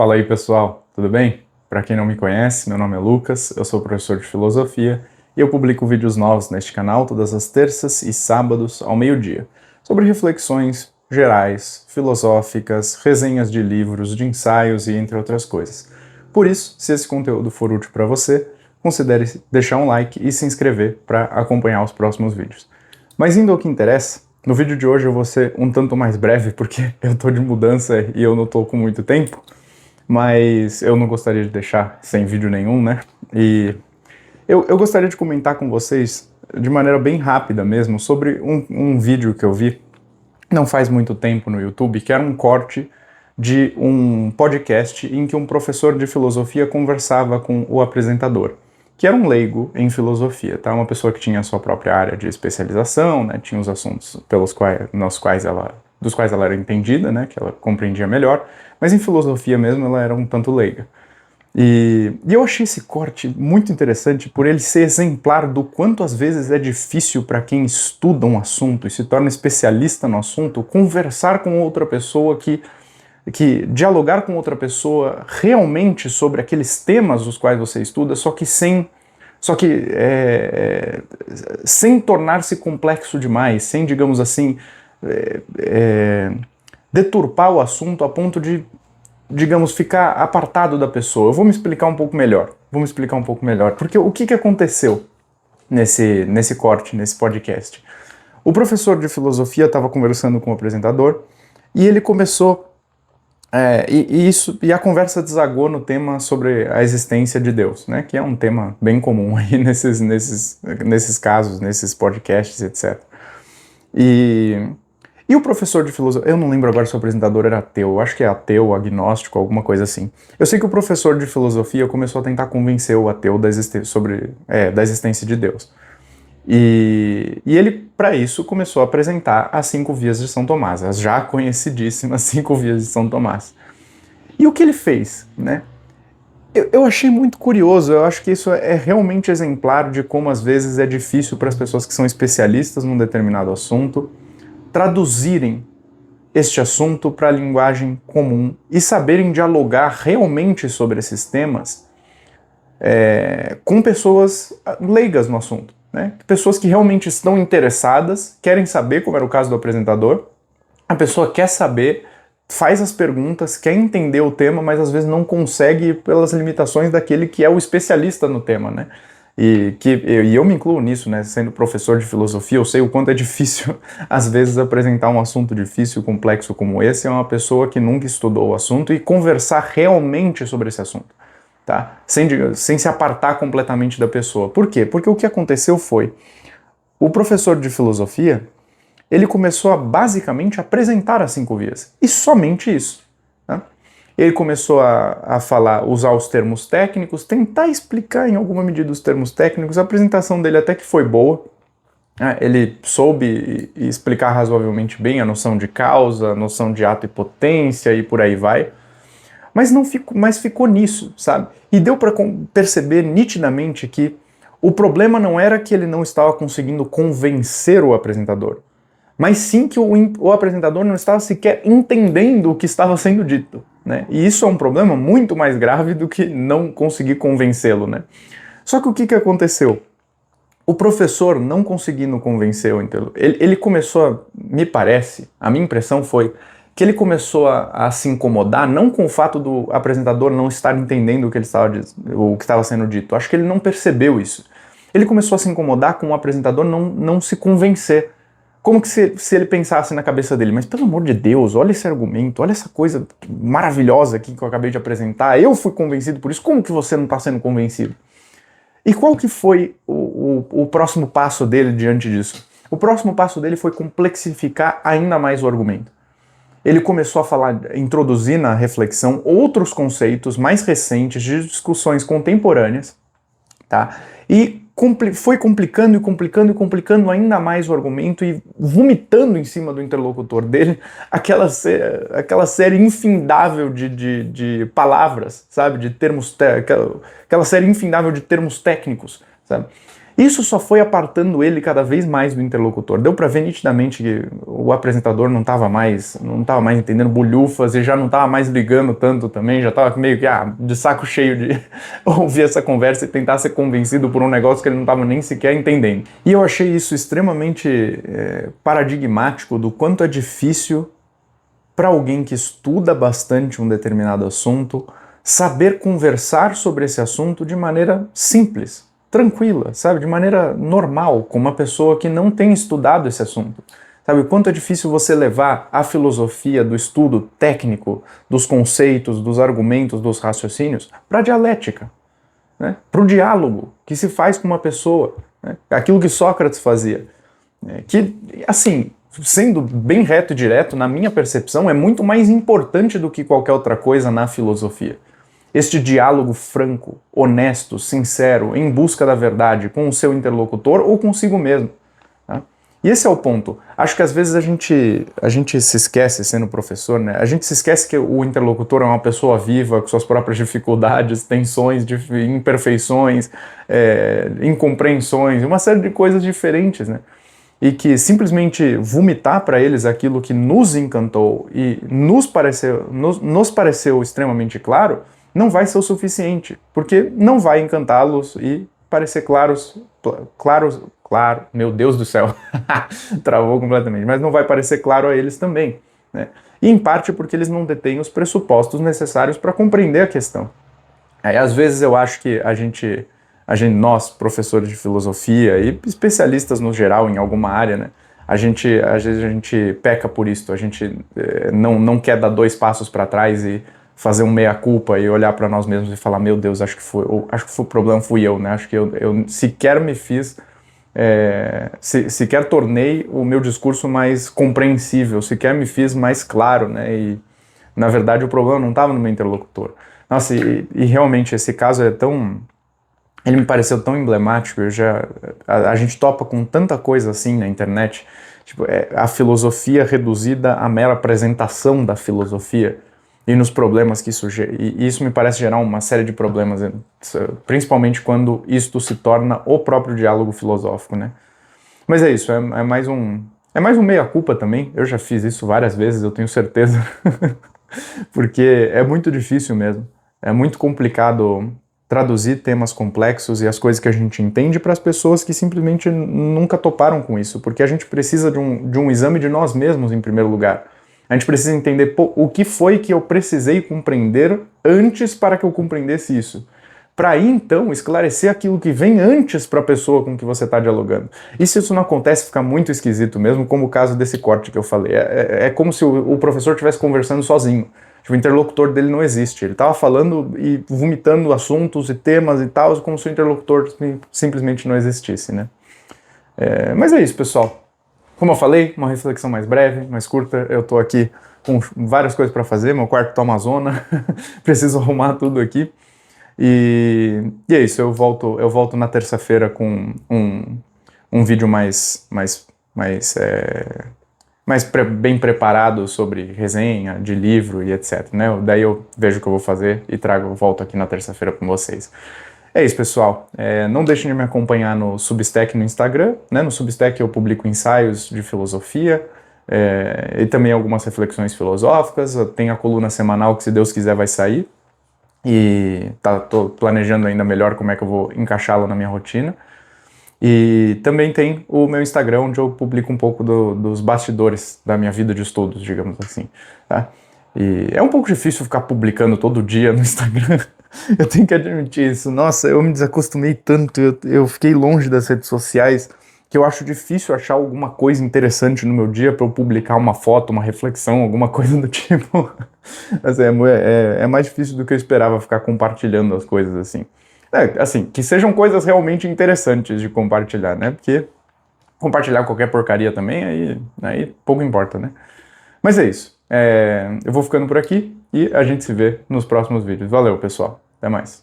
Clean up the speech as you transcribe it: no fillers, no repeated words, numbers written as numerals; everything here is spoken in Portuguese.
Fala aí, pessoal, tudo bem? Para quem não me conhece, meu nome é Lucas, eu sou professor de filosofia e eu publico vídeos novos neste canal todas as terças e sábados ao meio-dia, sobre reflexões gerais, filosóficas, resenhas de livros, de ensaios e entre outras coisas. Por isso, se esse conteúdo for útil para você, considere deixar um like e se inscrever para acompanhar os próximos vídeos. Mas indo ao que interessa, no vídeo de hoje eu vou ser um tanto mais breve porque eu tô de mudança e eu não tô com muito tempo, mas eu não gostaria de deixar sem vídeo nenhum, né? E eu gostaria de comentar com vocês, de maneira bem rápida mesmo, sobre um vídeo que eu vi não faz muito tempo no YouTube, que era um corte de um podcast em que um professor de filosofia conversava com o apresentador, que era um leigo em filosofia, tá? Uma pessoa que tinha a sua própria área de especialização, né? Tinha os assuntos dos quais ela era entendida, né? Que ela compreendia melhor, mas em filosofia mesmo ela era um tanto leiga. E eu achei esse corte muito interessante por ele ser exemplar do quanto às vezes é difícil para quem estuda um assunto e se torna especialista no assunto conversar com outra pessoa que dialogar com outra pessoa realmente sobre aqueles temas dos quais você estuda, sem tornar-se complexo demais, sem, digamos assim, deturpar o assunto a ponto de, digamos, ficar apartado da pessoa. Eu vou me explicar um pouco melhor. Porque o que aconteceu nesse corte, nesse podcast? O professor de filosofia estava conversando com o apresentador e ele começou... E a conversa desagou no tema sobre a existência de Deus, né? Que é um tema bem comum aí nesses casos, nesses podcasts, etc. E o professor de filosofia, eu não lembro agora se o apresentador era ateu, eu acho que é ateu, agnóstico, alguma coisa assim. Eu sei que o professor de filosofia começou a tentar convencer o ateu da existência de Deus. E ele, para isso, começou a apresentar as 5 vias de São Tomás, as já conhecidíssimas 5 vias de São Tomás. E o que ele fez, né? Eu achei muito curioso, eu acho que isso é realmente exemplar de como às vezes é difícil para as pessoas que são especialistas num determinado assunto traduzirem este assunto para a linguagem comum e saberem dialogar realmente sobre esses temas com pessoas leigas no assunto, né? Pessoas que realmente estão interessadas, querem saber, como era o caso do apresentador, a pessoa quer saber, faz as perguntas, quer entender o tema, mas às vezes não consegue pelas limitações daquele que é o especialista no tema, né? E eu me incluo nisso, né? Sendo professor de filosofia, eu sei o quanto é difícil, às vezes, apresentar um assunto difícil, complexo como esse a uma pessoa que nunca estudou o assunto e conversar realmente sobre esse assunto, tá? Sem se apartar completamente da pessoa. Por quê? Porque o que aconteceu foi, o professor de filosofia, ele começou a basicamente apresentar as 5 vias, e somente isso, tá? Ele começou a falar, usar os termos técnicos, tentar explicar em alguma medida os termos técnicos. A apresentação dele até que foi boa, né? Ele soube explicar razoavelmente bem a noção de causa, a noção de ato e potência e por aí vai, mas ficou nisso, sabe? E deu para perceber nitidamente que o problema não era que ele não estava conseguindo convencer o apresentador, mas sim que o apresentador não estava sequer entendendo o que estava sendo dito, né? E isso é um problema muito mais grave do que não conseguir convencê-lo, né? Só que o que aconteceu? O professor, não conseguindo convencer o interlocutor, ele começou, me parece, a minha impressão foi que ele começou a se incomodar, não com o fato do apresentador não estar entendendo o que estava sendo dito. Acho que ele não percebeu isso. Ele começou a se incomodar com o apresentador não se convencer. Como que se ele pensasse na cabeça dele, mas pelo amor de Deus, olha esse argumento, olha essa coisa maravilhosa aqui que eu acabei de apresentar, eu fui convencido por isso, como que você não está sendo convencido? E qual que foi o próximo passo dele diante disso? O próximo passo dele foi complexificar ainda mais o argumento. Ele começou a falar, introduzir na reflexão outros conceitos mais recentes de discussões contemporâneas, tá? E foi complicando e complicando e complicando ainda mais o argumento e vomitando em cima do interlocutor dele aquela série infindável de palavras, sabe? De termos, aquela série infindável de termos técnicos, sabe? Isso só foi apartando ele cada vez mais do interlocutor. Deu para ver nitidamente que o apresentador não estava mais entendendo bolhufas e já não estava mais ligando tanto também, já estava meio que de saco cheio de ouvir essa conversa e tentar ser convencido por um negócio que ele não estava nem sequer entendendo. E eu achei isso extremamente paradigmático do quanto é difícil para alguém que estuda bastante um determinado assunto saber conversar sobre esse assunto de maneira simples, tranquila, sabe? De maneira normal, com uma pessoa que não tem estudado esse assunto. Sabe o quanto é difícil você levar a filosofia do estudo técnico, dos conceitos, dos argumentos, dos raciocínios, para a dialética, né? Para o diálogo que se faz com uma pessoa, né? Aquilo que Sócrates fazia. Que, assim, sendo bem reto e direto, na minha percepção, é muito mais importante do que qualquer outra coisa na filosofia. Este diálogo franco, honesto, sincero, em busca da verdade com o seu interlocutor ou consigo mesmo. Tá? E esse é o ponto. Acho que às vezes a gente se esquece, sendo professor, né? A gente se esquece que o interlocutor é uma pessoa viva, com suas próprias dificuldades, tensões, imperfeições, incompreensões, uma série de coisas diferentes, né? E que simplesmente vomitar para eles aquilo que nos encantou e nos pareceu extremamente claro, não vai ser o suficiente, porque não vai encantá-los e parecer claro, meu Deus do céu, travou completamente, mas não vai parecer claro a eles também, né? E em parte porque eles não detêm os pressupostos necessários para compreender a questão. Aí às vezes eu acho que nós, professores de filosofia e especialistas no geral em alguma área, né, às vezes a gente peca por isso, a gente não quer dar 2 passos para trás e fazer um meia-culpa e olhar para nós mesmos e falar, meu Deus, acho que foi o problema fui eu, né? Acho que eu sequer me fiz, sequer tornei o meu discurso mais compreensível, sequer me fiz mais claro, né? E na verdade o problema não estava no meu interlocutor. Nossa, e realmente esse caso ele me pareceu tão emblemático. A gente topa com tanta coisa assim na internet, tipo, a filosofia reduzida à mera apresentação da filosofia e nos problemas que isso gera. E isso me parece gerar uma série de problemas, principalmente quando isto se torna o próprio diálogo filosófico, né? Mas é isso, é mais um meia-culpa também. Eu já fiz isso várias vezes, eu tenho certeza, porque é muito difícil mesmo. É muito complicado traduzir temas complexos e as coisas que a gente entende para as pessoas que simplesmente nunca toparam com isso, porque a gente precisa de um exame de nós mesmos em primeiro lugar. A gente precisa entender o que foi que eu precisei compreender antes para que eu compreendesse isso. Para aí, então, esclarecer aquilo que vem antes para a pessoa com que você está dialogando. E se isso não acontece, fica muito esquisito mesmo, como o caso desse corte que eu falei. É como se o professor estivesse conversando sozinho. O interlocutor dele não existe. Ele estava falando e vomitando assuntos e temas e tal, como se o interlocutor simplesmente não existisse, né? Mas é isso, pessoal. Como eu falei, uma reflexão mais breve, mais curta. Eu tô aqui com várias coisas para fazer, meu quarto tá uma zona, preciso arrumar tudo aqui. E é isso, eu volto na terça-feira com um vídeo mais bem preparado sobre resenha de livro e etc, né? Daí eu vejo o que eu vou fazer e volto aqui na terça-feira com vocês. É isso, pessoal. Não deixem de me acompanhar no Substack e no Instagram, né? No Substack eu publico ensaios de filosofia e também algumas reflexões filosóficas. Tem a coluna semanal que, se Deus quiser, vai sair. E tô planejando ainda melhor como é que eu vou encaixá-la na minha rotina. E também tem o meu Instagram, onde eu publico um pouco dos bastidores da minha vida de estudos, digamos assim, tá? E é um pouco difícil ficar publicando todo dia no Instagram. Eu tenho que admitir isso. Nossa, eu me desacostumei tanto, eu fiquei longe das redes sociais, que eu acho difícil achar alguma coisa interessante no meu dia para eu publicar uma foto, uma reflexão, alguma coisa do tipo. Mas é mais difícil do que eu esperava ficar compartilhando as coisas assim. Assim, que sejam coisas realmente interessantes de compartilhar, né? Porque compartilhar qualquer porcaria também, aí pouco importa, né? Mas é isso. Eu vou ficando por aqui e a gente se vê nos próximos vídeos. Valeu, pessoal. Até mais.